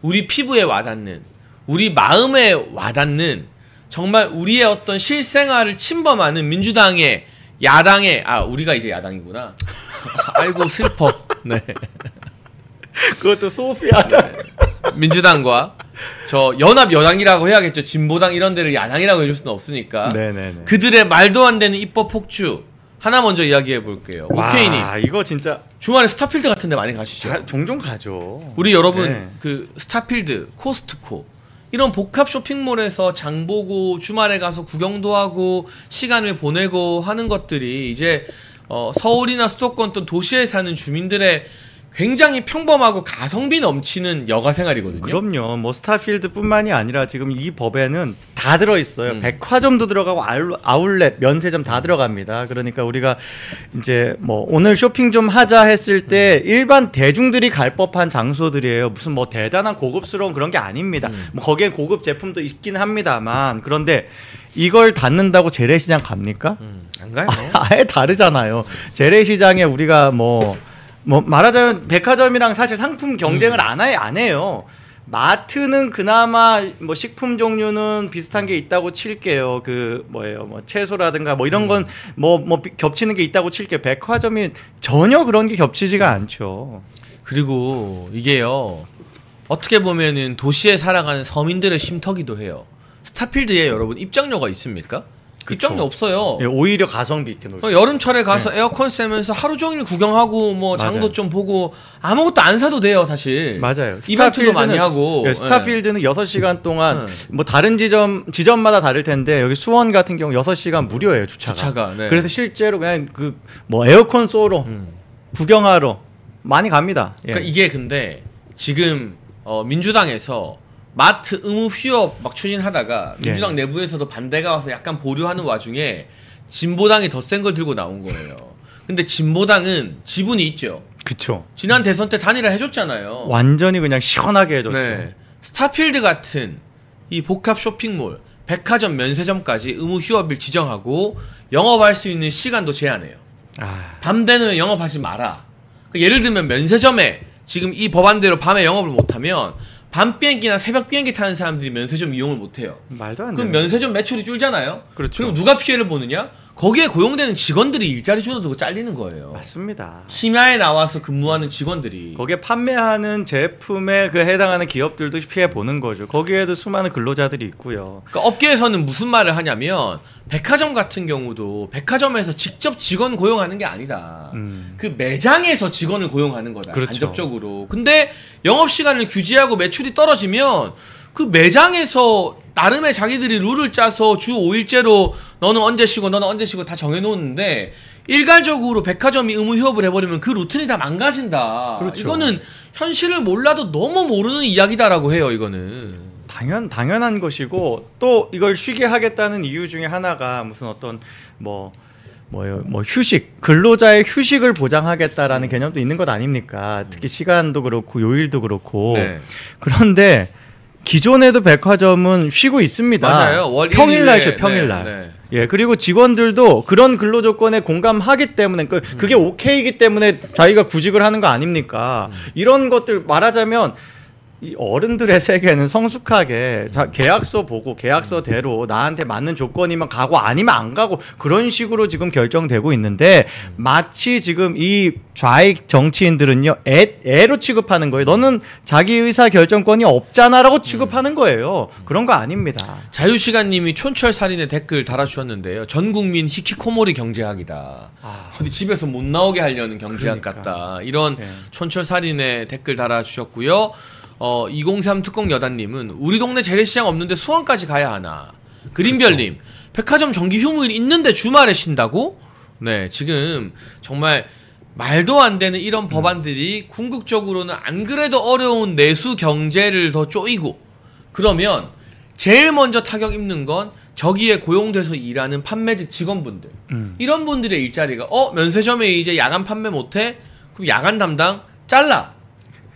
우리 피부에 와닿는, 우리 마음에 와닿는, 정말 우리의 어떤 실생활을 침범하는 민주당의, 야당의, 우리가 이제 야당이구나. 아이고 슬퍼. 네. 그것도 소수 야당. 네. 민주당과 저 연합 여당이라고 해야겠죠. 진보당 이런 데를 야당이라고 해줄 수는 없으니까. 네네네. 그들의 말도 안 되는 입법 폭주 하나 먼저 이야기해 볼게요. 오케이님. 이거 진짜 주말에 스타필드 같은 데 많이 가시죠? 종종 가죠. 우리 여러분 네. 그 스타필드, 코스트코 이런 복합 쇼핑몰에서 장 보고 주말에 가서 구경도 하고 시간을 보내고 하는 것들이 이제 서울이나 수도권 또 도시에 사는 주민들의 굉장히 평범하고 가성비 넘치는 여가 생활이거든요. 그럼요. 뭐 스타필드뿐만이 아니라 지금 이 법에는 다 들어있어요. 백화점도 들어가고 아울렛, 면세점 다 들어갑니다. 그러니까 우리가 이제 뭐 오늘 쇼핑 좀 하자 했을 때 일반 대중들이 갈 법한 장소들이에요. 무슨 뭐 대단한 고급스러운 그런 게 아닙니다. 뭐 거기에 고급 제품도 있긴 합니다만, 그런데 이걸 닫는다고 재래시장 갑니까? 안 가요. 아예 다르잖아요. 재래시장에 우리가 뭐 말하자면 백화점이랑 사실 상품 경쟁을 안 해요. 마트는 그나마 뭐 식품 종류는 비슷한 게 있다고 칠게요. 그 뭐예요, 뭐 채소라든가 뭐 이런 건 뭐 겹치는 게 있다고 칠게요. 백화점이 전혀 그런 게 겹치지가 않죠. 그리고 이게요, 어떻게 보면은 도시에 살아가는 서민들의 쉼터기도 해요. 스타필드에 여러분 입장료가 있습니까? 입장료 없어요. 예, 오히려 가성비 있게 놀 수 있어요. 여름철에 가서 에어컨 쐬면서 하루 종일 구경하고 뭐 장도 맞아요. 좀 보고 아무것도 안 사도 돼요, 사실. 맞아요. 이벤트도 많이 하고. 스타필드는 6시간 동안 뭐 다른 지점마다 다를 텐데 여기 수원 같은 경우 6시간 무료예요, 주차가. 네. 그래서 실제로 그냥 그 뭐 에어컨 쏘러 구경하러 많이 갑니다. 예. 그러니까 이게 근데 지금 민주당에서 마트 의무 휴업 막 추진하다가 민주당 내부에서도 반대가 와서 약간 보류하는 와중에 진보당이 더 센 걸 들고 나온 거예요. 근데 진보당은 지분이 있죠. 그쵸. 지난 대선 때 단일화 해줬잖아요. 완전히 그냥 시원하게 해줬죠. 네. 스타필드 같은 이 복합 쇼핑몰, 백화점, 면세점까지 의무 휴업일 지정하고 영업할 수 있는 시간도 제한해요. 밤 되면 영업하지 마라. 예를 들면 면세점에 지금 이 법안대로 밤에 영업을 못하면 밤 비행기나 새벽 비행기 타는 사람들이 면세점 이용을 못해요. 말도 안 돼. 그럼 면세점 매출이 줄잖아요. 그렇죠. 그리고 누가 피해를 보느냐? 거기에 고용되는 직원들이 일자리 줄어들고 잘리는 거예요. 맞습니다. 심야에 나와서 근무하는 직원들이. 거기에 판매하는 제품에 그 해당하는 기업들도 피해 보는 거죠. 거기에도 수많은 근로자들이 있고요. 그러니까 업계에서는 무슨 말을 하냐면 백화점 같은 경우도 백화점에서 직접 직원 고용하는 게 아니다. 그 매장에서 직원을 고용하는 거다. 그렇죠. 간접적으로. 근데 영업시간을 규제하고 매출이 떨어지면 그 매장에서 나름의 자기들이 룰을 짜서 주 5일째로 너는 언제 쉬고 너는 언제 쉬고 다 정해놓는데 일괄적으로 백화점이 의무 휴업을 해버리면 그 루틴이 다 망가진다. 그렇죠. 이거는 현실을 몰라도 너무 모르는 이야기다라고 해요. 이거는 당연한 것이고, 또 이걸 쉬게 하겠다는 이유 중에 하나가 무슨 어떤 뭐 휴식, 근로자의 휴식을 보장하겠다라는 개념도 있는 것 아닙니까? 특히 시간도 그렇고 요일도 그렇고. 네. 그런데 기존에도 백화점은 쉬고 있습니다. 맞아요. 월 평일날 쉬어요. 평일날. 네. 예, 그리고 직원들도 그런 근로 조건에 공감하기 때문에 그게 오케이이기 때문에 자기가 구직을 하는 거 아닙니까? 이런 것들 말하자면 이 어른들의 세계는 성숙하게 계약서 보고 계약서대로 나한테 맞는 조건이면 가고 아니면 안 가고 그런 식으로 지금 결정되고 있는데, 마치 지금 이 좌익 정치인들은요 애로 취급하는 거예요. 너는 자기 의사 결정권이 없잖아라고 취급하는 거예요. 그런 거 아닙니다. 자유시간님이 촌철살인의 댓글 달아주셨는데요. 전 국민 히키코모리 경제학이다. 어디 집에서 못 나오게 하려는 경제학 같다. 이런 촌철살인의 댓글 달아주셨고요. 203 특공 여단님은 우리 동네 재래시장 없는데 수원까지 가야 하나. 그린별님, 백화점 정기 휴무일 있는데 주말에 쉰다고? 네, 지금 정말 말도 안 되는 이런 법안들이 궁극적으로는 안 그래도 어려운 내수 경제를 더 쪼이고, 그러면 제일 먼저 타격 입는 건 저기에 고용돼서 일하는 판매직 직원분들. 이런 분들의 일자리가 면세점에 이제 야간 판매 못해? 그럼 야간 담당 잘라.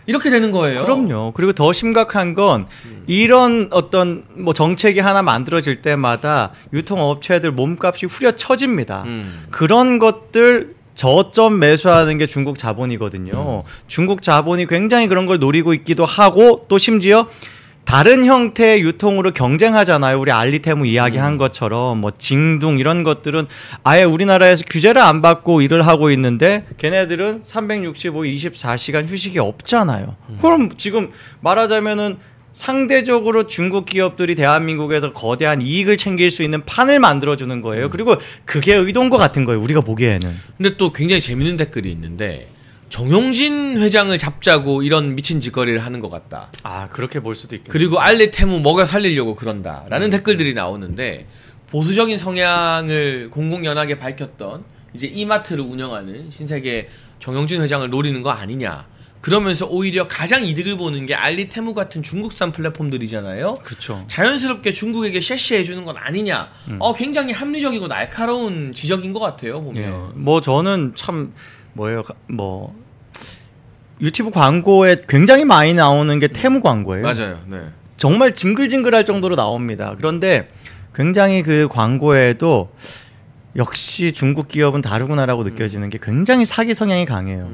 이렇게 되는 거예요. 그럼요. 그리고 더 심각한 건 이런 어떤 뭐 정책이 하나 만들어질 때마다 유통업체들 몸값이 후려쳐집니다. 그런 것들 저점 매수하는 게 중국 자본이거든요. 중국 자본이 굉장히 그런 걸 노리고 있기도 하고 또 심지어 다른 형태의 유통으로 경쟁하잖아요. 우리 알리테무 이야기한 것처럼 뭐 징둥 이런 것들은 아예 우리나라에서 규제를 안 받고 일을 하고 있는데 걔네들은 365 24시간 휴식이 없잖아요. 그럼 지금 말하자면은 상대적으로 중국 기업들이 대한민국에서 거대한 이익을 챙길 수 있는 판을 만들어주는 거예요. 그리고 그게 의도인 것 같은 거예요. 우리가 보기에는. 근데 또 굉장히 재밌는 댓글이 있는데 정용진 회장을 잡자고 이런 미친 짓거리를 하는 것 같다. 아 그렇게 볼 수도 있겠네요. 그리고 알리테무 먹여 살리려고 그런다라는 댓글들이 나오는데 보수적인 성향을 공공연하게 밝혔던 이제 이마트를 운영하는 신세계 정용진 회장을 노리는 거 아니냐. 그러면서 오히려 가장 이득을 보는 게 알리테무 같은 중국산 플랫폼들이잖아요. 그렇죠. 자연스럽게 중국에게 셰시해 주는 건 아니냐. 굉장히 합리적이고 날카로운 지적인 것 같아요. 보면. 예. 뭐 저는 참 뭐예요. 뭐 유튜브 광고에 굉장히 많이 나오는 게 테무 광고예요. 맞아요. 네. 정말 징글징글할 정도로 나옵니다. 그런데 굉장히 그 광고에도 역시 중국 기업은 다르구나라고 느껴지는 게 굉장히 사기 성향이 강해요.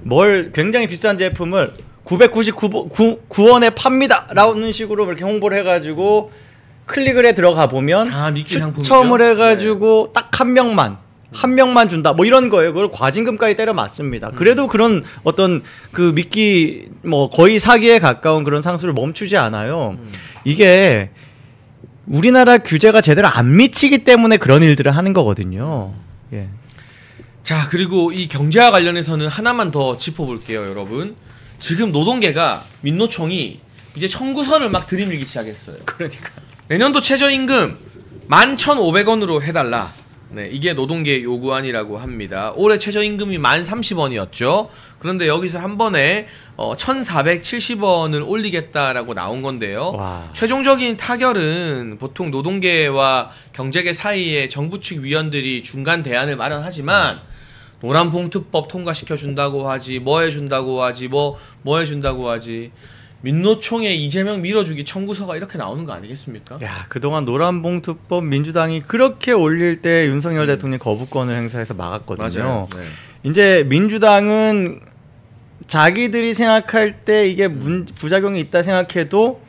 뭘 굉장히 비싼 제품을 999원에 팝니다라는 식으로 이렇게 홍보를 해가지고 클릭을 해 들어가 보면 추첨을 해가지고 딱 한 명만 준다 뭐 이런 거예요. 그걸 과징금까지 때려 맞습니다. 그래도 그런 어떤 그 미끼 뭐 거의 사기에 가까운 그런 상수를 멈추지 않아요. 이게 우리나라 규제가 제대로 안 미치기 때문에 그런 일들을 하는 거거든요. 예. 자, 그리고 이 경제와 관련해서는 하나만 더 짚어볼게요, 여러분. 지금 노동계가 민노총이 이제 청구서를 막 들이밀기 시작했어요. 그러니까 내년도 최저임금 11,500원으로 해달라. 네, 이게 노동계 요구안이라고 합니다. 올해 최저임금이 1030원이었죠. 그런데 여기서 한 번에 1,470원을 올리겠다라고 나온 건데요. 와. 최종적인 타결은 보통 노동계와 경제계 사이에 정부 측 위원들이 중간 대안을 마련하지만 노란봉투법 통과시켜준다고 하지 뭐 해준다고 하지 뭐 해준다고 하지 민노총에 이재명 밀어주기 청구서가 이렇게 나오는 거 아니겠습니까? 야, 그동안 노란봉투법 민주당이 그렇게 올릴 때 윤석열 대통령이 거부권을 행사해서 막았거든요. 맞아요. 네. 이제 민주당은 자기들이 생각할 때 이게 부작용이 있다 생각해도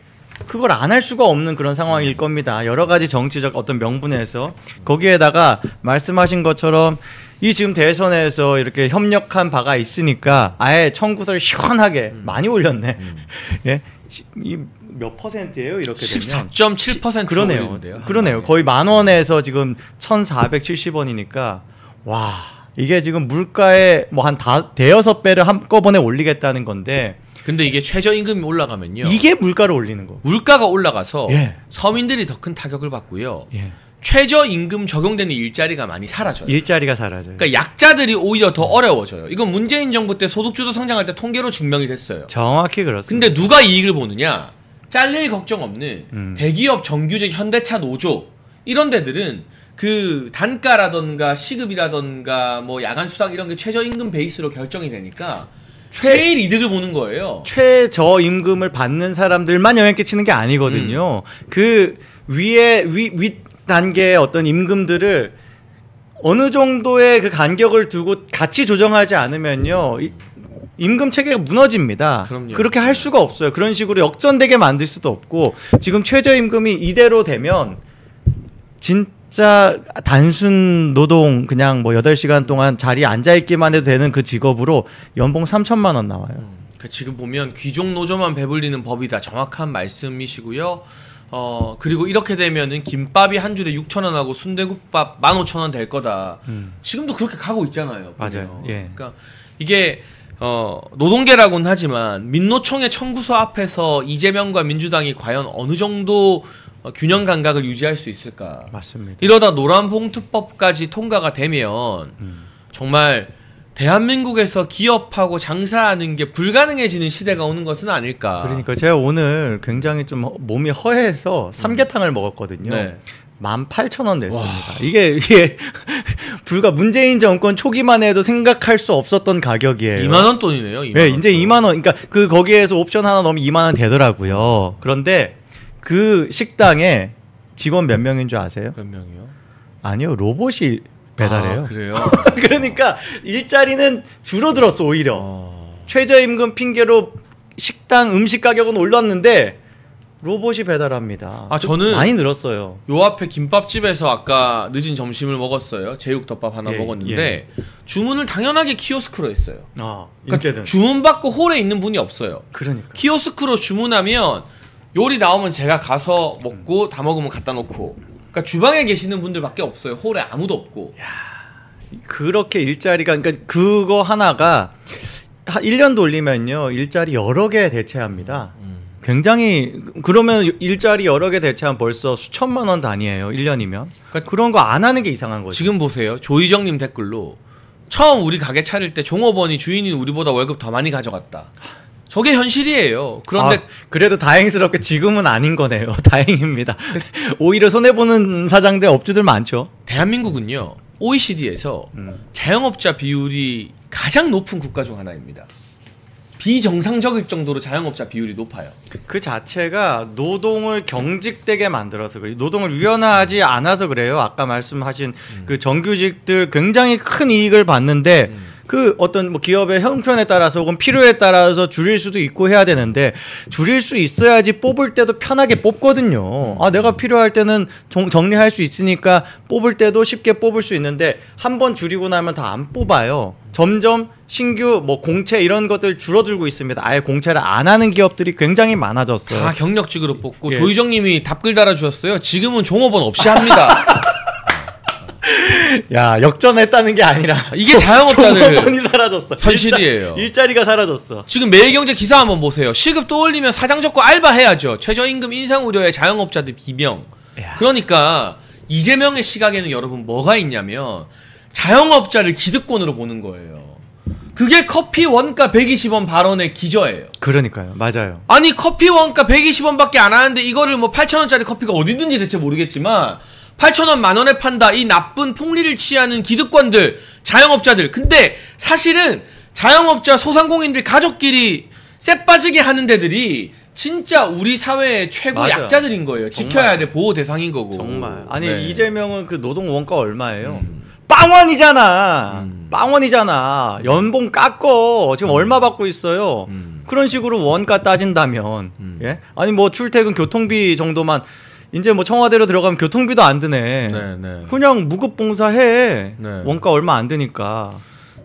그걸 안 할 수가 없는 그런 상황일 겁니다. 여러 가지 정치적 어떤 명분에서 거기에다가 말씀하신 것처럼 이 지금 대선에서 이렇게 협력한 바가 있으니까 아예 청구서를 시원하게 많이 올렸네. 예, 이 몇 퍼센트예요? 이렇게 되면 14.7% 그러네요. 올리는데요. 그러네요. 거의 10,000원에서 지금 1,470원이니까 와 이게 지금 물가에 뭐 한 대여섯 배를 한꺼번에 올리겠다는 건데. 근데 이게 최저임금이 올라가면요. 이게 물가를 올리는 거. 물가가 올라가서 예. 서민들이 더 큰 타격을 받고요. 예. 최저임금 적용되는 일자리가 많이 사라져요. 일자리가 사라져요. 그러니까 약자들이 오히려 더 어려워져요. 이건 문재인 정부 때 소득주도 성장할 때 통계로 증명이 됐어요. 정확히 그렇습니다. 근데 누가 이익을 보느냐? 잘릴 걱정 없는 대기업 정규직 현대차 노조 이런 데들은 그 단가라던가 시급이라던가 뭐 야간 수당 이런 게 최저임금 베이스로 결정이 되니까 제일 이득을 보는 거예요. 최저임금을 받는 사람들만 영향 끼치는 게 아니거든요. 그 위 단계의 어떤 임금들을 어느 정도의 그 간격을 두고 같이 조정하지 않으면요. 임금 체계가 무너집니다. 그럼요. 그렇게 할 수가 없어요. 그런 식으로 역전되게 만들 수도 없고 지금 최저임금이 이대로 되면 진짜 단순 노동 그냥 뭐 8시간 동안 자리에 앉아있기만 해도 되는 그 직업으로 연봉 3천만 원 나와요. 지금 보면 귀족 노조만 배불리는 법이다. 정확한 말씀이시고요. 그리고 이렇게 되면은 김밥이 한 줄에 6,000원하고 순대국밥 15,000원 될 거다. 지금도 그렇게 가고 있잖아요. 보면. 맞아요. 예. 그러니까 이게 노동계라고는 하지만 민노총의 청구서 앞에서 이재명과 민주당이 과연 어느 정도 균형 감각을 유지할 수 있을까? 맞습니다. 이러다 노란봉투법까지 통과가 되면 정말 대한민국에서 기업하고 장사하는 게 불가능해지는 시대가 오는 것은 아닐까. 그러니까 제가 오늘 굉장히 좀 몸이 허해서 삼계탕을 먹었거든요. 네. 18,000원 냈습니다. 이게 불과 문재인 정권 초기만 해도 생각할 수 없었던 가격이에요. 2만 원 돈이네요. 2만 네, 원 이제 2만 원. 그러니까 그 거기에서 옵션 하나 넣으면 2만 원 되더라고요. 그런데 그 식당에 직원 몇 명인 줄 아세요? 몇 명이요? 아니요, 로봇이 배달해요. 아, 그래요? 그러니까 일자리는 줄어들었어 오히려. 최저임금 핑계로 식당 음식 가격은 올랐는데 로봇이 배달합니다. 아, 저는 많이 늘었어요. 요 앞에 김밥집에서 아까 늦은 점심을 먹었어요. 제육덮밥 하나 예, 먹었는데 주문을 당연하게 키오스크로 했어요. 그러니까 주문 받고 홀에 있는 분이 없어요. 그러니까. 키오스크로 주문하면 요리 나오면 제가 가서 먹고 다 먹으면 갖다 놓고. 그러니까 주방에 계시는 분들밖에 없어요. 홀에 아무도 없고. 그렇게 일자리가 그러니까 그거 하나가 1년 돌리면요 일자리 여러 개 대체합니다. 굉장히 그러면 일자리 여러 개 대체하면 벌써 수천만 원 단위예요. 1년이면. 그러니까 그런 거 안 하는 게 이상한 거죠. 지금 보세요. 조희정님 댓글로 처음 우리 가게 차릴 때 종업원이 주인이 우리보다 월급 더 많이 가져갔다. 저게 현실이에요. 그런데 그래도 다행스럽게 지금은 아닌 거네요. 다행입니다. 오히려 손해보는 사장들 업주들 많죠. 대한민국은요 OECD에서 자영업자 비율이 가장 높은 국가 중 하나입니다. 비정상적일 정도로 자영업자 비율이 높아요. 그 자체가 노동을 경직되게 만들어서 그래요. 노동을 유연하지 않아서 그래요. 아까 말씀하신 그 정규직들 굉장히 큰 이익을 받는데 그 어떤 뭐 기업의 형편에 따라서 혹은 필요에 따라서 줄일 수도 있고 해야 되는데 줄일 수 있어야지 뽑을 때도 편하게 뽑거든요. 아 내가 필요할 때는 정리할 수 있으니까 뽑을 때도 쉽게 뽑을 수 있는데 한 번 줄이고 나면 다 안 뽑아요. 점점 신규 뭐 공채 이런 것들 줄어들고 있습니다. 아예 공채를 안 하는 기업들이 굉장히 많아졌어요. 다 경력직으로 뽑고 예. 조희정님이 답글 달아주셨어요. 지금은 종업원 없이 합니다. 야 역전했다는 게 아니라 이게 자영업자들 종업원이 사라졌어. 현실이에요. 일자리가 사라졌어. 지금 매일경제 기사 한번 보세요. 시급도 올리면 사장 접고 알바해야죠. 최저임금 인상 우려에 자영업자들 비명. 야. 그러니까 이재명의 시각에는 여러분 뭐가 있냐면 자영업자를 기득권으로 보는 거예요. 그게 커피 원가 120원 발언의 기저예요. 그러니까요. 맞아요. 아니 커피 원가 120원밖에 안 하는데 이거를 뭐 8,000원짜리 커피가 어디든지 대체 모르겠지만 8,000원 만원에 판다. 이 나쁜 폭리를 취하는 기득권들, 자영업자들. 근데 사실은 자영업자 소상공인들 가족끼리 쎄 빠지게 하는 데들이 진짜 우리 사회의 최고 맞아. 약자들인 거예요. 정말. 지켜야 돼. 보호 대상인 거고. 정말. 아니 네. 이재명은 그 노동 원가 얼마예요? 빵원이잖아. 빵원이잖아. 연봉 깎어. 지금 얼마 받고 있어요. 그런 식으로 원가 따진다면 예? 아니 뭐 출퇴근 교통비 정도만 이제 뭐 청와대로 들어가면 교통비도 안 드네. 네. 그냥 무급봉사해. 네. 원가 얼마 안 드니까.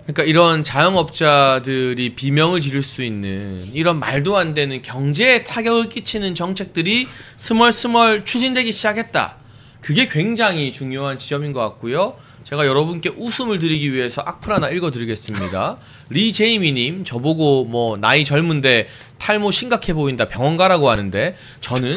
그러니까 이런 자영업자들이 비명을 지를 수 있는 이런 말도 안 되는 경제에 타격을 끼치는 정책들이 스멀스멀 추진되기 시작했다. 그게 굉장히 중요한 지점인 것 같고요. 제가 여러분께 웃음을 드리기 위해서 악플 하나 읽어드리겠습니다. 리제이미님, 저보고 뭐 나이 젊은데 탈모 심각해 보인다 병원 가라고 하는데 저는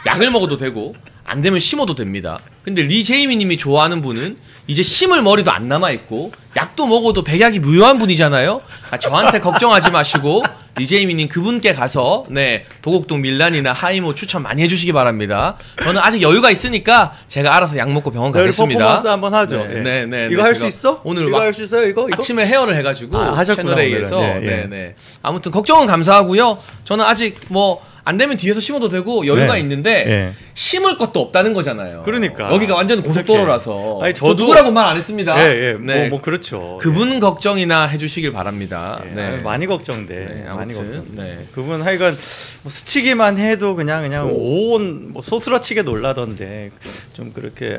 약을 먹어도 되고 안 되면 심어도 됩니다. 근데 리제이미님이 좋아하는 분은 이제 심을 머리도 안 남아있고 약도 먹어도 백약이 무효한 분이잖아요. 저한테 걱정하지 마시고 리제이미님 그분께 가서 네 도곡동 밀란이나 하이모 추천 많이 해주시기 바랍니다. 저는 아직 여유가 있으니까 제가 알아서 약 먹고 병원 가겠습니다. 퍼포먼스 한번 하죠. 네. 이거 할 수 있어? 오늘 이거 할 수 있어요? 이거? 아침에 헤어를 해가지고 하셨구나, 채널 A에서 오늘은. 네. 아무튼 걱정은 감사하고요. 저는 아직 뭐 안 되면 뒤에서 심어도 되고 여유가 네. 있는데 네. 심을 것도 없다는 거잖아요. 그러니까 여기가 완전 고속도로라서. 아니, 저 누구라고 말 안 했습니다. 네. 뭐 그렇죠. 그분 걱정이나 해주시길 바랍니다. 네. 많이 걱정돼. 많이 아무튼, 걱정. 네. 그분 하여간 뭐 스치기만 해도 그냥 온 뭐 소스라치게 놀라던데 좀 그렇게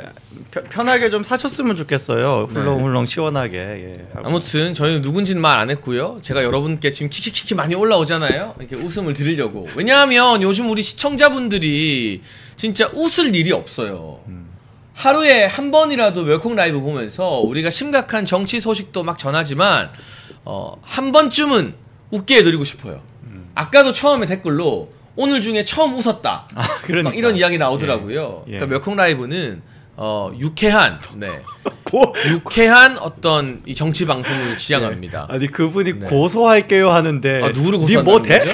편하게 좀 사셨으면 좋겠어요. 훌렁훌렁 시원하게. 예. 아무튼 저희는 누군지는 말 안 했고요. 제가 여러분께 지금 키키키키 많이 올라오잖아요. 이렇게 웃음을 드리려고. 왜냐하면 요즘 우리 시청자분들이 진짜 웃을 일이 없어요. 하루에 한 번이라도 웰콩 라이브 보면서 우리가 심각한 정치 소식도 막 전하지만 한 번쯤은 웃게 해드리고 싶어요. 아까도 처음에 댓글로 오늘 중에 처음 웃었다. 그러니까. 막 이런 이야기 나오더라고요. 예. 그러니까 웰콩 라이브는 유쾌한 유쾌한 어떤 이 정치 방송을 지향합니다. 아니 그분이 고소할게요 하는데 누구를 니 뭐 돼? 거죠?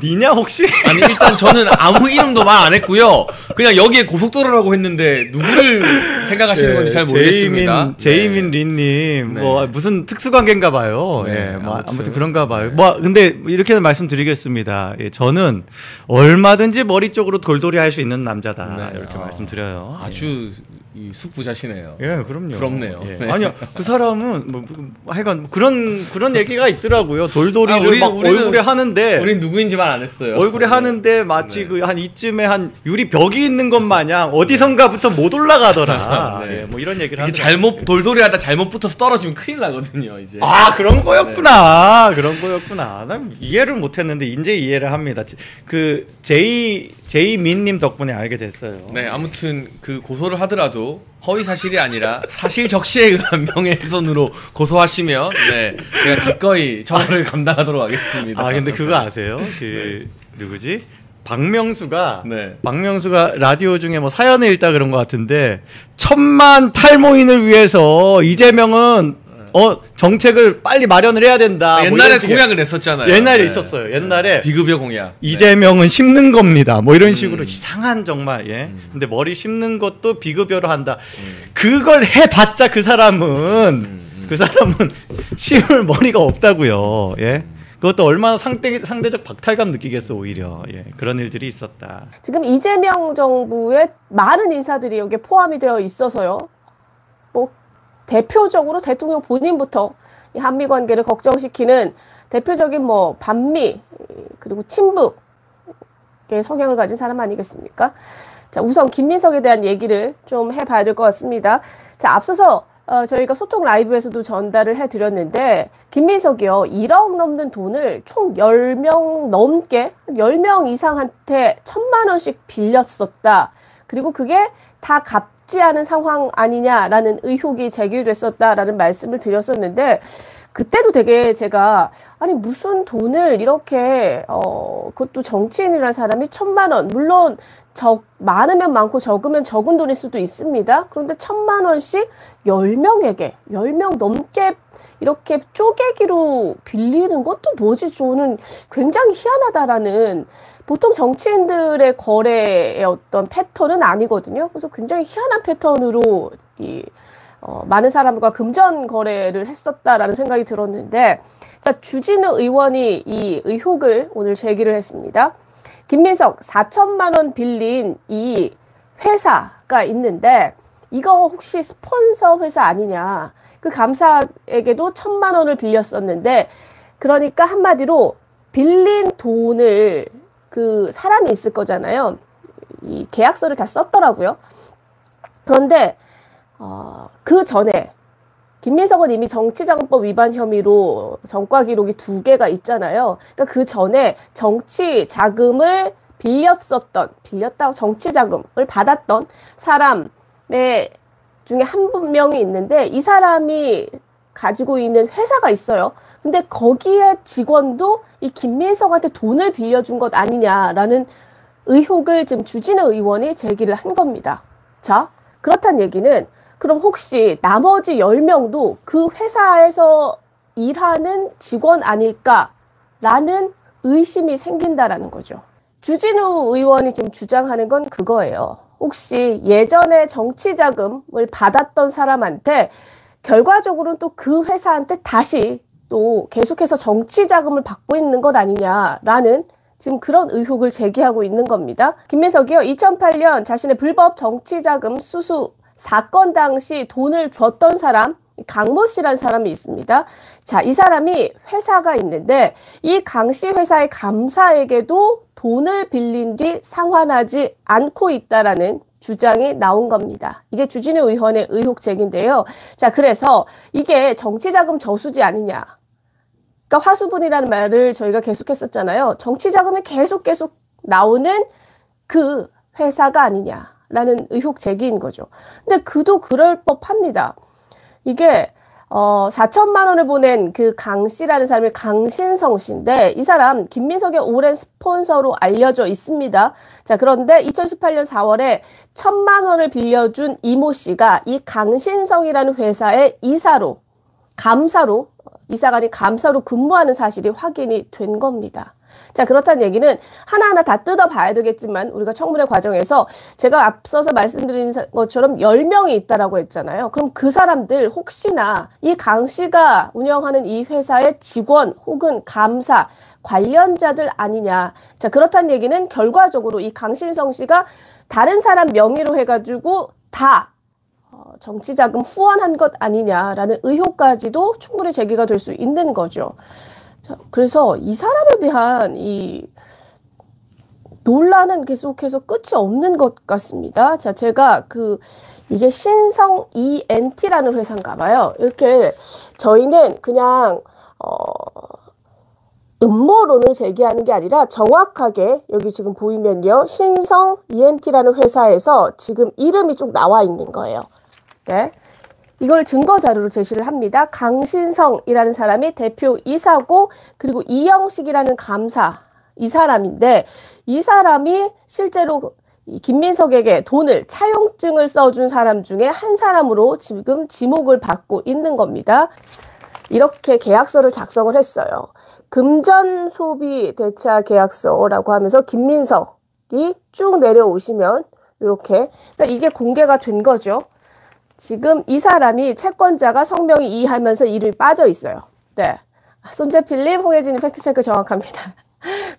니냐 혹시? 아니 일단 저는 아무 이름도 말 안 했고요. 그냥 여기에 고속도로라고 했는데 누구를 생각하시는 건지 잘 모르겠습니다. 제이민 린님 네. 뭐 무슨 특수관계인가 봐요. 네, 뭐 아무튼 그런가 봐요. 뭐 근데 이렇게 말씀드리겠습니다. 저는 얼마든지 머리 쪽으로 돌돌이 할 수 있는 남자다. 네. 이렇게 말씀드려요. 아주 이 숙부자시네요. 예, 그럼요. 부럽네요. 예. 네. 아니요, 그 사람은 뭐 하여간 그런 얘기가 있더라고요. 돌돌이를 막 우리는 얼굴에 하는데, 우린 누구인지 말 안 했어요. 얼굴에 하는데 마치 그 한 이쯤에 한 유리 벽이 있는 것 마냥 어디선가부터 못 올라가더라. 네. 예, 뭐 이런 얘기를 이게 하더라고요. 돌돌이하다 잘못 붙어서 떨어지면 큰일 나거든요. 이제. 아, 그런 거였구나. 그런 거였구나. 난 이해를 못했는데 이제 이해를 합니다. 그 제이민님 덕분에 알게 됐어요. 네, 아무튼 그 고소를 하더라도 허위 사실이 아니라 사실 적시에 의한 명예훼손으로 고소하시면 네, 제가 기꺼이 처벌을 감당하도록 하겠습니다. 아, 근데 그거 아세요? 그 누구지? 박명수가 네. 라디오 중에 뭐 사연을 읽다 그런 것 같은데 1000만 탈모인을 위해서 이재명은 정책을 빨리 마련을 해야 된다. 뭐 옛날에 공약을 냈었잖아요. 옛날에 네. 있었어요. 옛날에 비급여 공약. 이재명은 심는 겁니다. 뭐 이런 식으로 이상한 정말 예. 근데 머리 심는 것도 비급여로 한다. 그걸 해봤자 그 사람은 심을 머리가 없다고요. 예. 그것도 얼마나 상대적 박탈감 느끼겠어 오히려. 예. 그런 일들이 있었다. 지금 이재명 정부의 많은 인사들이 여기에 포함이 되어 있어서요. 뭐 대표적으로 대통령 본인부터 이 한미 관계를 걱정시키는 대표적인 뭐 반미 그리고 친북의 성향을 가진 사람 아니겠습니까? 자, 우선 김민석에 대한 얘기를 좀 해봐야 될 것 같습니다. 자, 앞서서 저희가 소통 라이브에서도 전달을 해드렸는데 김민석이요 1억 넘는 돈을 총 10명 넘게 10명 이상한테 1000만 원씩 빌렸었다. 그리고 그게 다 갚지 않은 상황 아니냐라는 의혹이 제기됐었다라는 말씀을 드렸었는데 그때도 되게 제가 아니 무슨 돈을 이렇게 그것도 정치인이라는 사람이 1000만 원 물론 많으면 많고 적으면 적은 돈일 수도 있습니다. 그런데 1000만 원씩 10명에게 10명 넘게 이렇게 쪼개기로 빌리는 것도 뭐지? 저는 굉장히 희한하다라는 보통 정치인들의 거래의 어떤 패턴은 아니거든요. 그래서 굉장히 희한한 패턴으로 많은 사람과 금전 거래를 했었다라는 생각이 들었는데 자, 주진우 의원이 이 의혹을 오늘 제기를 했습니다. 김민석 4천만 원 빌린 이 회사가 있는데 이거 혹시 스폰서 회사 아니냐. 그 감사에게도 1000만 원을 빌렸었는데 그러니까 한마디로 빌린 돈을 그 사람이 있을 거잖아요. 이 계약서를 다 썼더라고요. 그런데 그 전에 김민석은 이미 정치자금법 위반 혐의로 전과 기록이 2개가 있잖아요. 그러니까 그 전에 정치 자금을 빌렸다고 정치 자금을 받았던 사람의 중에 한 명이 있는데 이 사람이 가지고 있는 회사가 있어요. 근데 거기에 직원도 이 김민석한테 돈을 빌려준 것 아니냐라는 의혹을 지금 주진우 의원이 제기를 한 겁니다. 자, 그렇단 얘기는 그럼 혹시 나머지 10명도 그 회사에서 일하는 직원 아닐까라는 의심이 생긴다라는 거죠. 주진우 의원이 지금 주장하는 건 그거예요. 혹시 예전에 정치 자금을 받았던 사람한테 결과적으로는 또 그 회사한테 다시 또 계속해서 정치 자금을 받고 있는 것 아니냐라는 지금 그런 의혹을 제기하고 있는 겁니다. 김민석이요 2008년 자신의 불법 정치 자금 수수 사건 당시 돈을 줬던 사람 강모 씨라는 사람이 있습니다. 자, 이 사람이 회사가 있는데 이 강 씨 회사의 감사에게도 돈을 빌린 뒤 상환하지 않고 있다라는 주장이 나온 겁니다. 이게 주진우 의원의 의혹 제기인데요. 자, 그래서 이게 정치자금 저수지 아니냐. 그러니까 화수분이라는 말을 저희가 계속 했었잖아요. 정치자금이 계속 나오는 그 회사가 아니냐라는 의혹 제기인 거죠. 근데 그도 그럴 법합니다. 이게 4천만 원을 보낸 그 강 씨라는 사람이 강신성 씨인데 이 사람 김민석의 오랜 스폰서로 알려져 있습니다. 자, 그런데 2018년 4월에 1000만 원을 빌려준 이모 씨가 이 강신성이라는 회사의 이사관이 감사로 근무하는 사실이 확인이 된 겁니다. 자, 그렇다는 얘기는 하나하나 다 뜯어봐야 되겠지만 우리가 청문회 과정에서 제가 앞서서 말씀드린 것처럼 10명이 있다라고 했잖아요. 그럼 그 사람들 혹시나 이 강 씨가 운영하는 이 회사의 직원 혹은 감사 관련자들 아니냐. 자, 그렇다는 얘기는 결과적으로 이 강신성 씨가 다른 사람 명의로 해가지고 다 정치자금 후원한 것 아니냐라는 의혹까지도 충분히 제기가 될 수 있는 거죠. 자, 그래서 이 사람에 대한 이 논란은 계속해서 끝이 없는 것 같습니다. 자, 제가 이게 신성 ENT라는 회사인가 봐요. 이렇게 저희는 그냥 음모론을 제기하는 게 아니라 정확하게 여기 지금 보이면요. 신성 ENT라는 회사에서 지금 이름이 쭉 나와 있는 거예요. 네. 이걸 증거 자료로 제시를 합니다. 강신성이라는 사람이 대표이사고 그리고 이영식이라는 감사 이 사람인데 이 사람이 실제로 김민석에게 돈을 차용증을 써준 사람 중에 한 사람으로 지금 지목을 받고 있는 겁니다. 이렇게 계약서를 작성을 했어요. 금전 소비 대차 계약서라고 하면서 김민석이 쭉 내려오시면 이렇게 그러니까 이게 공개가 된 거죠. 지금 이 사람이 채권자가 성명이 이하면서 이름이 빠져 있어요. 네. 손재필님, 홍혜진님 팩트체크 정확합니다.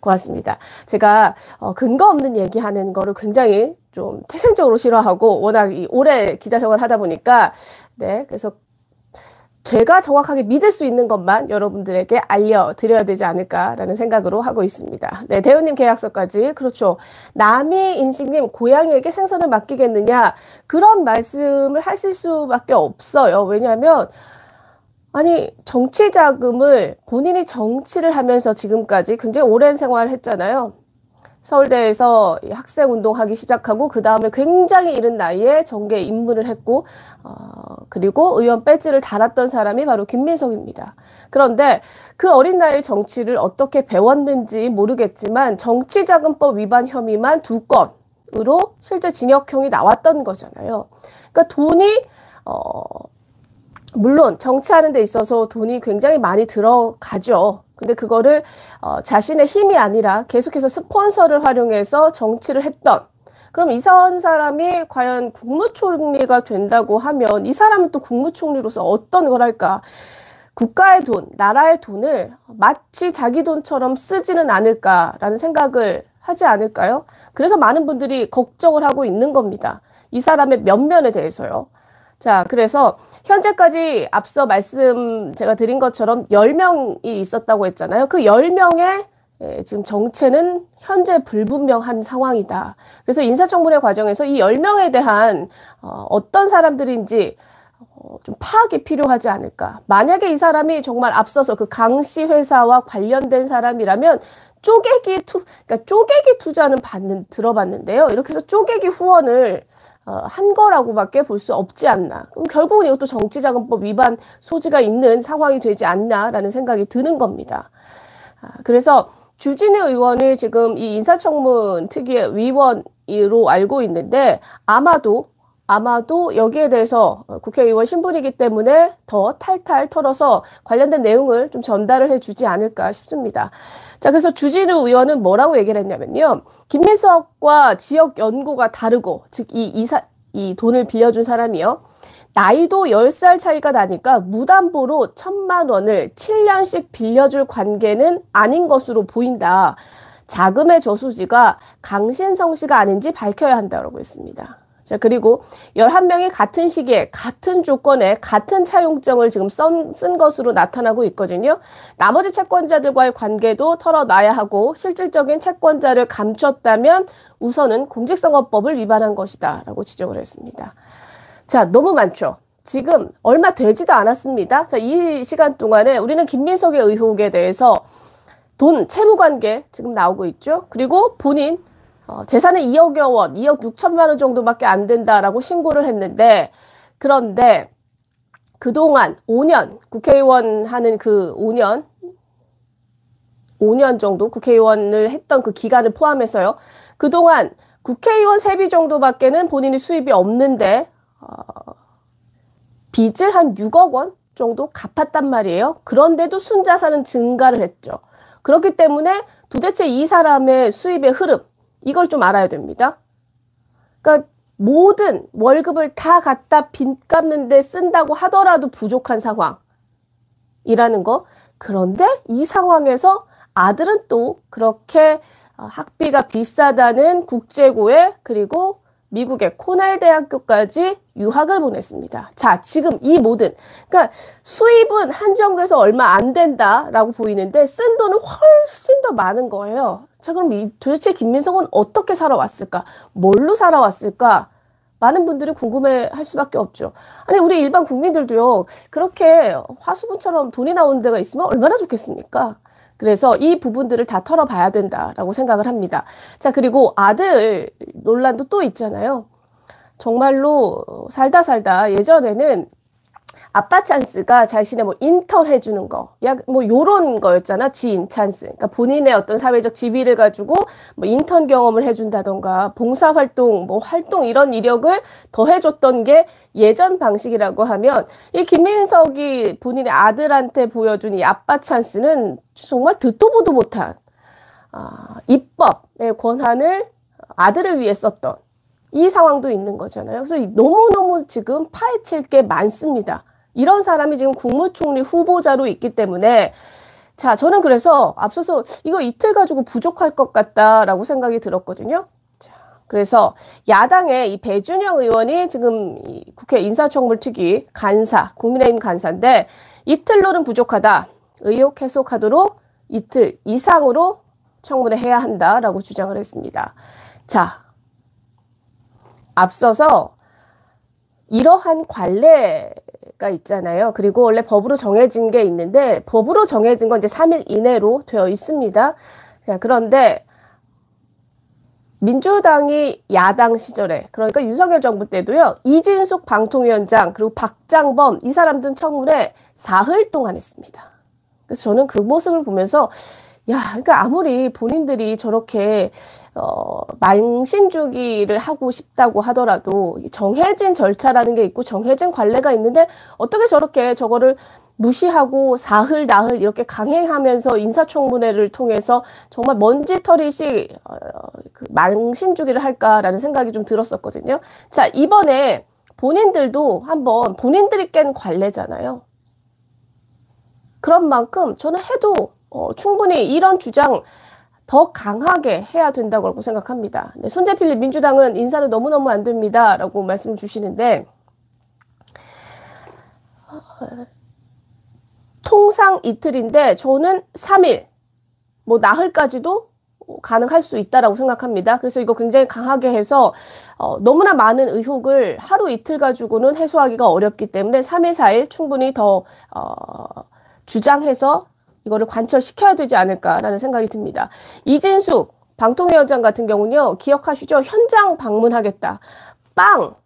고맙습니다. 제가 근거 없는 얘기하는 거를 굉장히 좀 태생적으로 싫어하고 워낙 오래 기자 생활을 하다 보니까 네 그래서 제가 정확하게 믿을 수 있는 것만 여러분들에게 알려드려야 되지 않을까라는 생각으로 하고 있습니다. 네, 대우님 계약서까지 그렇죠. 남이인식님 고양이에게 생선을 맡기겠느냐 그런 말씀을 하실 수밖에 없어요. 왜냐하면 아니 정치 자금을 본인이 정치를 하면서 지금까지 굉장히 오랜 생활을 했잖아요. 서울대에서 학생운동하기 시작하고 그 다음에 굉장히 이른 나이에 정계에 입문을 했고 그리고 의원 배지를 달았던 사람이 바로 김민석입니다. 그런데 그 어린 나이에 정치를 어떻게 배웠는지 모르겠지만 정치자금법 위반 혐의만 2건으로 실제 징역형이 나왔던 거잖아요. 그러니까 돈이 물론 정치하는 데 있어서 돈이 굉장히 많이 들어가죠. 근데 그거를 자신의 힘이 아니라 계속해서 스폰서를 활용해서 정치를 했던 그럼 이 사람이 과연 국무총리가 된다고 하면 이 사람은 또 국무총리로서 어떤 걸 할까? 국가의 돈, 나라의 돈을 마치 자기 돈처럼 쓰지는 않을까라는 생각을 하지 않을까요? 그래서 많은 분들이 걱정을 하고 있는 겁니다. 이 사람의 면면에 대해서요. 자, 그래서 현재까지 앞서 말씀 제가 드린 것처럼 10명이 있었다고 했잖아요. 그 10명의 지금 정체는 현재 불분명한 상황이다. 그래서 인사청문회 과정에서 이 10명에 대한 어떤 사람들인지 좀 파악이 필요하지 않을까. 만약에 이 사람이 정말 앞서서 그 강씨 회사와 관련된 사람이라면 그러니까 쪼개기 투자는 들어봤는데요. 이렇게 해서 쪼개기 후원을 한 거라고밖에 볼 수 없지 않나. 그럼 결국은 이것도 정치자금법 위반 소지가 있는 상황이 되지 않나라는 생각이 드는 겁니다. 그래서 주진우 의원을 지금 이 인사청문 특위의 위원으로 알고 있는데 아마도 여기에 대해서 국회의원 신분이기 때문에 더 탈탈 털어서 관련된 내용을 좀 전달을 해주지 않을까 싶습니다. 자, 그래서 주진우 의원은 뭐라고 얘기를 했냐면요. 김민석과 지역 연고가 다르고, 즉, 이 돈을 빌려준 사람이요. 나이도 10살 차이가 나니까 무담보로 1,000만 원을 7년씩 빌려줄 관계는 아닌 것으로 보인다. 자금의 저수지가 강신성 씨가 아닌지 밝혀야 한다고 했습니다. 자, 그리고 11명이 같은 시기에 같은 조건에 같은 차용증을 지금 쓴 것으로 나타나고 있거든요. 나머지 채권자들과의 관계도 털어놔야 하고 실질적인 채권자를 감췄다면 우선은 공직선거법을 위반한 것이다 라고 지적을 했습니다. 자, 너무 많죠. 지금 얼마 되지도 않았습니다. 자, 이 시간 동안에 우리는 김민석의 의혹에 대해서 돈, 채무관계 지금 나오고 있죠. 그리고 본인 재산은 2억여 원, 2억 6천만 원 정도밖에 안 된다라고 신고를 했는데 그런데 그동안 5년, 국회의원 하는 그 5년 정도 국회의원을 했던 그 기간을 포함해서요. 그동안 국회의원 세비 정도밖에는 본인이 수입이 없는데 빚을 한 6억 원 정도 갚았단 말이에요. 그런데도 순자산은 증가를 했죠. 그렇기 때문에 도대체 이 사람의 수입의 흐름 이걸 좀 알아야 됩니다. 그러니까 모든 월급을 다 갖다 빚 갚는 데 쓴다고 하더라도 부족한 상황이라는 거. 그런데 이 상황에서 아들은 또 그렇게 학비가 비싸다는 국제고에 그리고 미국의 코넬 대학교까지 유학을 보냈습니다. 자, 지금 이 모든, 그러니까 수입은 한정돼서 얼마 안 된다라고 보이는데 쓴 돈은 훨씬 더 많은 거예요. 자, 그럼 도대체 김민석은 어떻게 살아왔을까? 뭘로 살아왔을까? 많은 분들이 궁금해할 수밖에 없죠. 아니, 우리 일반 국민들도요, 그렇게 화수분처럼 돈이 나오는 데가 있으면 얼마나 좋겠습니까? 그래서 이 부분들을 다 털어봐야 된다라고 생각을 합니다. 자, 그리고 아들 논란도 또 있잖아요. 정말로 살다 예전에는 아빠 찬스가 자신의 뭐 인턴 해주는 거, 뭐 요런 거였잖아. 지인 찬스. 그러니까 본인의 어떤 사회적 지위를 가지고 뭐 인턴 경험을 해준다던가 봉사활동, 뭐 활동 이런 이력을 더해줬던 게 예전 방식이라고 하면 이 김민석이 본인의 아들한테 보여준 이 아빠 찬스는 정말 듣도 보도 못한 입법의 권한을 아들을 위해 썼던 이 상황도 있는 거잖아요. 그래서 너무너무 지금 파헤칠 게 많습니다. 이런 사람이 지금 국무총리 후보자로 있기 때문에 자, 저는 그래서 앞서서 이거 이틀 가지고 부족할 것 같다라고 생각이 들었거든요. 자, 그래서 야당의 이 배준영 의원이 지금 이 국회 인사청문특위 간사, 국민의힘 간사인데 이틀로는 부족하다. 의혹 해소하도록 이틀 이상으로 청문회 해야 한다라고 주장을 했습니다. 자, 앞서서 이러한 관례가 있잖아요. 그리고 원래 법으로 정해진 게 있는데 법으로 정해진 건 이제 3일 이내로 되어 있습니다. 그런데 민주당이 야당 시절에 그러니까 윤석열 정부 때도요. 이진숙 방통위원장 그리고 박장범 이 사람들은 청문회 사흘 동안 했습니다. 그래서 저는 그 모습을 보면서 야, 그러니까 아무리 본인들이 저렇게 망신주기를 하고 싶다고 하더라도 정해진 절차라는 게 있고 정해진 관례가 있는데 어떻게 저렇게 저거를 무시하고 사흘 나흘 이렇게 강행하면서 인사청문회를 통해서 정말 먼지털이식 그 망신주기를 할까라는 생각이 좀 들었었거든요. 자, 이번에 본인들도 한번 본인들이 깬 관례잖아요. 그런 만큼 저는 해도 충분히 이런 주장 더 강하게 해야 된다고 생각합니다. 네, 손재필님 민주당은 인사는 너무너무 안 됩니다. 라고 말씀 주시는데 통상 이틀인데 저는 3일, 뭐 나흘까지도 가능할 수 있다라고 생각합니다. 그래서 이거 굉장히 강하게 해서 너무나 많은 의혹을 하루 이틀 가지고는 해소하기가 어렵기 때문에 3일, 4일 충분히 더 주장해서 이거를 관철시켜야 되지 않을까라는 생각이 듭니다. 이진숙 방통위원장 같은 경우는요. 기억하시죠? 현장 방문하겠다. 빵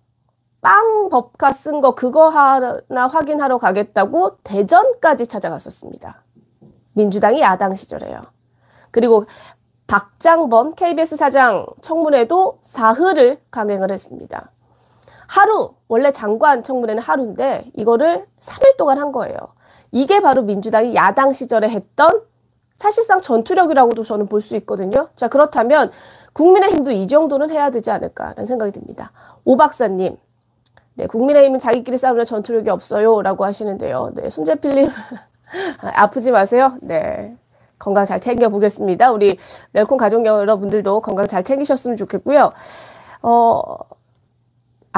법카 쓴 거 그거 하나 확인하러 가겠다고 대전까지 찾아갔었습니다. 민주당이 야당 시절에요. 그리고 박장범 KBS 사장 청문회도 사흘을 강행을 했습니다. 하루, 원래 장관 청문회는 하루인데 이거를 3일 동안 한 거예요. 이게 바로 민주당이 야당 시절에 했던 사실상 전투력이라고도 저는 볼 수 있거든요. 자, 그렇다면 국민의힘도 이 정도는 해야 되지 않을까라는 생각이 듭니다. 오 박사님, 네, 국민의힘은 자기끼리 싸우는 전투력이 없어요 라고 하시는데요. 네, 손재필님 아프지 마세요. 네, 건강 잘 챙겨보겠습니다. 우리 웰콤 가족 여러분들도 건강 잘 챙기셨으면 좋겠고요.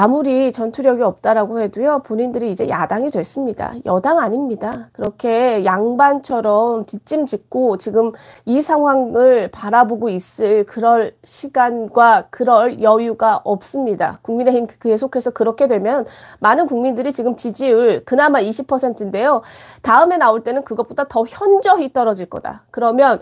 아무리 전투력이 없다라고 해도요, 본인들이 이제 야당이 됐습니다. 여당 아닙니다. 그렇게 양반처럼 뒷짐짓고 지금 이 상황을 바라보고 있을 그럴 시간과 그럴 여유가 없습니다. 국민의힘 계속해서 그렇게 되면 많은 국민들이 지금 지지율 그나마 20%인데요. 다음에 나올 때는 그것보다 더 현저히 떨어질 거다. 그러면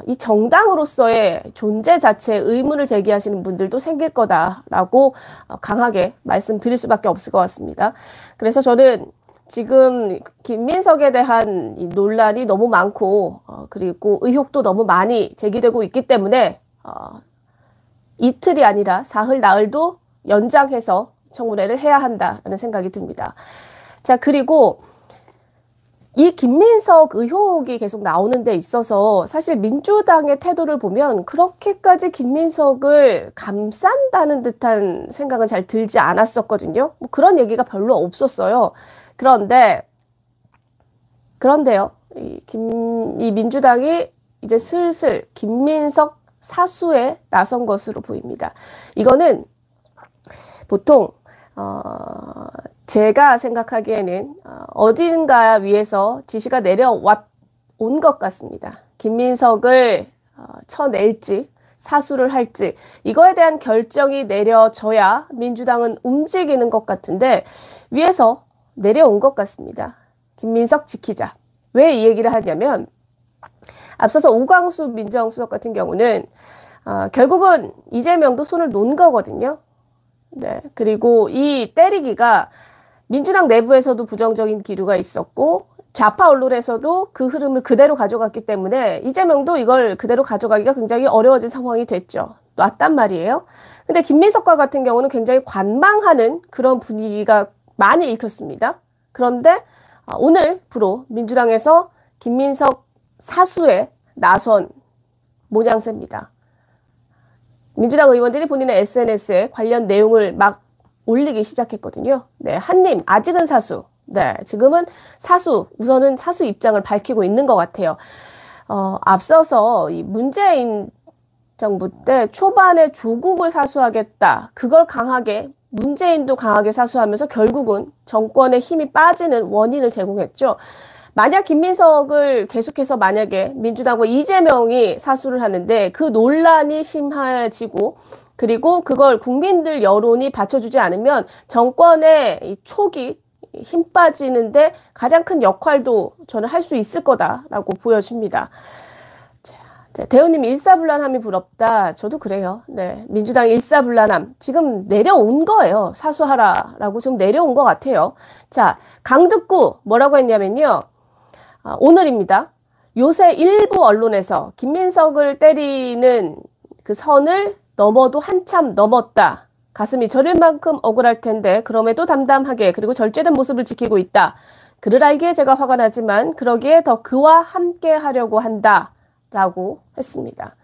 이 정당으로서의 존재 자체에 의문을 제기하시는 분들도 생길 거다라고 강하게 말씀드릴 수밖에 없을 것 같습니다. 그래서 저는 지금 김민석에 대한 이 논란이 너무 많고 그리고 의혹도 너무 많이 제기되고 있기 때문에 이틀이 아니라 사흘 나흘도 연장해서 청문회를 해야 한다는 생각이 듭니다. 자, 그리고 이 김민석 의혹이 계속 나오는 데 있어서 사실 민주당의 태도를 보면 그렇게까지 김민석을 감싼다는 듯한 생각은 잘 들지 않았었거든요. 뭐 그런 얘기가 별로 없었어요. 그런데요. 이 민주당이 이제 슬슬 김민석 사수에 나선 것으로 보입니다. 이거는 보통 제가 생각하기에는 어딘가 위에서 지시가 내려온 것 같습니다. 김민석을 쳐낼지 사수를 할지 이거에 대한 결정이 내려져야 민주당은 움직이는 것 같은데 위에서 내려온 것 같습니다. 김민석 지키자. 왜 이 얘기를 하냐면 앞서서 오광수 민정수석 같은 경우는 결국은 이재명도 손을 놓은 거거든요. 네. 그리고 이 때리기가 민주당 내부에서도 부정적인 기류가 있었고 좌파 언론에서도 그 흐름을 그대로 가져갔기 때문에 이재명도 이걸 그대로 가져가기가 굉장히 어려워진 상황이 됐죠. 놨단 말이에요. 근데 김민석과 같은 경우는 굉장히 관망하는 그런 분위기가 많이 읽혔습니다. 그런데 오늘부로 민주당에서 김민석 사수에 나선 모양새입니다. 민주당 의원들이 본인의 SNS에 관련 내용을 막 올리기 시작했거든요. 네, 한님 아직은 사수. 네, 지금은 사수, 우선은 사수 입장을 밝히고 있는 것 같아요. 앞서서 이 문재인 정부 때 초반에 조국을 사수하겠다. 그걸 강하게 문재인도 강하게 사수하면서 결국은 정권의 힘이 빠지는 원인을 제공했죠. 만약 김민석을 계속해서 만약에 민주당과 이재명이 사수를 하는데 그 논란이 심해지고 그리고 그걸 국민들 여론이 받쳐주지 않으면 정권의 이 촉이 힘 빠지는데 가장 큰 역할도 저는 할 수 있을 거다라고 보여집니다. 대우님 일사불란함이 부럽다. 저도 그래요. 네, 민주당 일사불란함 지금 내려온 거예요. 사수하라라고 지금 내려온 것 같아요. 자, 강득구 뭐라고 했냐면요. 오늘입니다. 요새 일부 언론에서 김민석을 때리는 그 선을 넘어도 한참 넘었다. 가슴이 저릴 만큼 억울할 텐데 그럼에도 담담하게 그리고 절제된 모습을 지키고 있다. 그를 알기에 제가 화가 나지만 그러기에 더 그와 함께 하려고 한다. 라고 했습니다.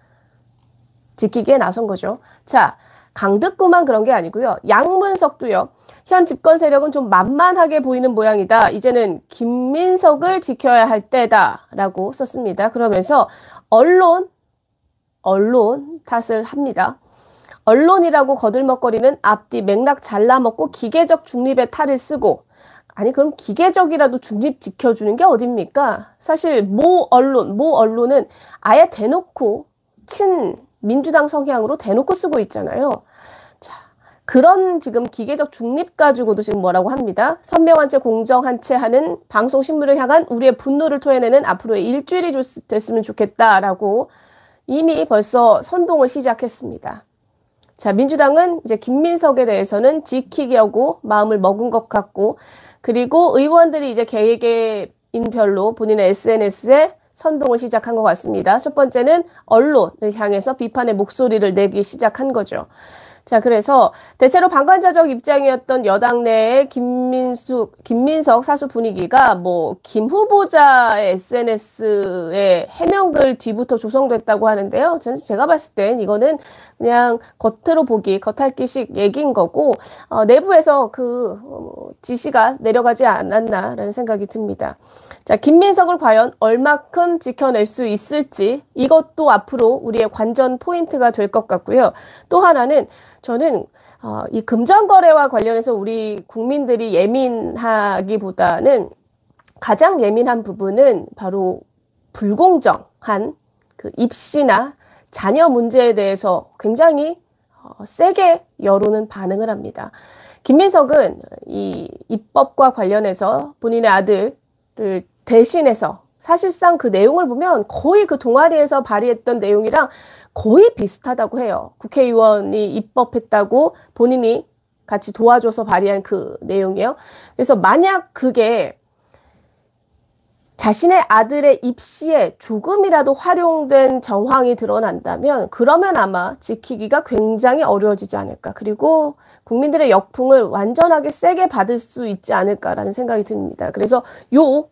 지키기에 나선 거죠. 자, 강득구만 그런 게 아니고요. 양문석도요. 현 집권 세력은 좀 만만하게 보이는 모양이다. 이제는 김민석을 지켜야 할 때다. 라고 썼습니다. 그러면서 언론 탓을 합니다. 언론이라고 거들먹거리는 앞뒤 맥락 잘라먹고 기계적 중립의 탈을 쓰고 아니 그럼 기계적이라도 중립 지켜주는 게 어딥니까? 사실 모 언론은 아예 대놓고 친민주당 성향으로 대놓고 쓰고 있잖아요. 자, 그런 지금 기계적 중립 가지고도 지금 뭐라고 합니다. 선명한 채 공정한 채 하는 방송신문을 향한 우리의 분노를 토해내는 앞으로의 일주일이 됐으면 좋겠다라고 이미 벌써 선동을 시작했습니다. 자, 민주당은 이제 김민석에 대해서는 지키려고 마음을 먹은 것 같고 그리고 의원들이 이제 개개인별로 본인의 SNS에 선동을 시작한 것 같습니다. 첫 번째는 언론을 향해서 비판의 목소리를 내기 시작한 거죠. 자, 그래서 대체로 방관자적 입장이었던 여당 내의 김민석 사수 분위기가 뭐 김 후보자의 SNS에 해명글 뒤부터 조성됐다고 하는데요. 제가 봤을 땐 이거는 그냥 겉으로 보기, 겉핥기식 얘기인 거고 내부에서 그 지시가 내려가지 않았나라는 생각이 듭니다. 자, 김민석을 과연 얼마큼 지켜낼 수 있을지 이것도 앞으로 우리의 관전 포인트가 될 것 같고요. 또 하나는 저는 이 금전거래와 관련해서 우리 국민들이 예민하기보다는 가장 예민한 부분은 바로 불공정한 그 입시나 자녀 문제에 대해서 굉장히 세게 여론은 반응을 합니다. 김민석은 이 입법과 관련해서 본인의 아들을 대신해서 사실상 그 내용을 보면 거의 그 동아리에서 발의했던 내용이랑 거의 비슷하다고 해요. 국회의원이 입법했다고 본인이 같이 도와줘서 발의한 그 내용이에요. 그래서 만약 그게 자신의 아들의 입시에 조금이라도 활용된 정황이 드러난다면 그러면 아마 지키기가 굉장히 어려워지지 않을까. 그리고 국민들의 역풍을 완전하게 세게 받을 수 있지 않을까라는 생각이 듭니다. 그래서 요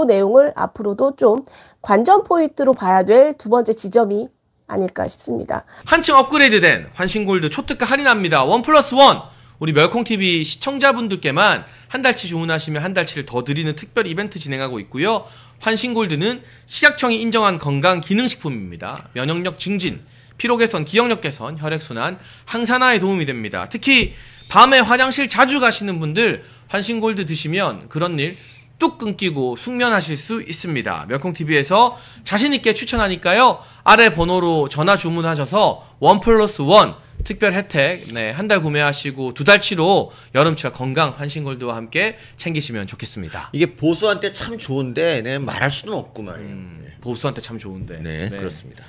내용을 앞으로도 좀 관전 포인트로 봐야 될 두 번째 지점이 아닐까 싶습니다. 한층 업그레이드된 환신골드 초특가 할인합니다. 1+1 우리 멸콩TV 시청자분들께만 한 달치 주문하시면 한 달치를 더 드리는 특별 이벤트 진행하고 있고요. 환신골드는 식약청이 인정한 건강기능식품입니다. 면역력 증진, 피로 개선, 기억력 개선, 혈액 순환, 항산화에 도움이 됩니다. 특히 밤에 화장실 자주 가시는 분들 환신골드 드시면 그런 일 뚝 끊기고 숙면하실 수 있습니다. 멸콩TV에서 자신있게 추천하니까요. 아래 번호로 전화 주문하셔서 1+1 특별 혜택 한 달 구매하시고 2달치로 여름철 건강 환신골드와 함께 챙기시면 좋겠습니다. 이게 보수한테 참 좋은데 말할 수는 없구만. 보수한테 참 좋은데. 네, 그렇습니다.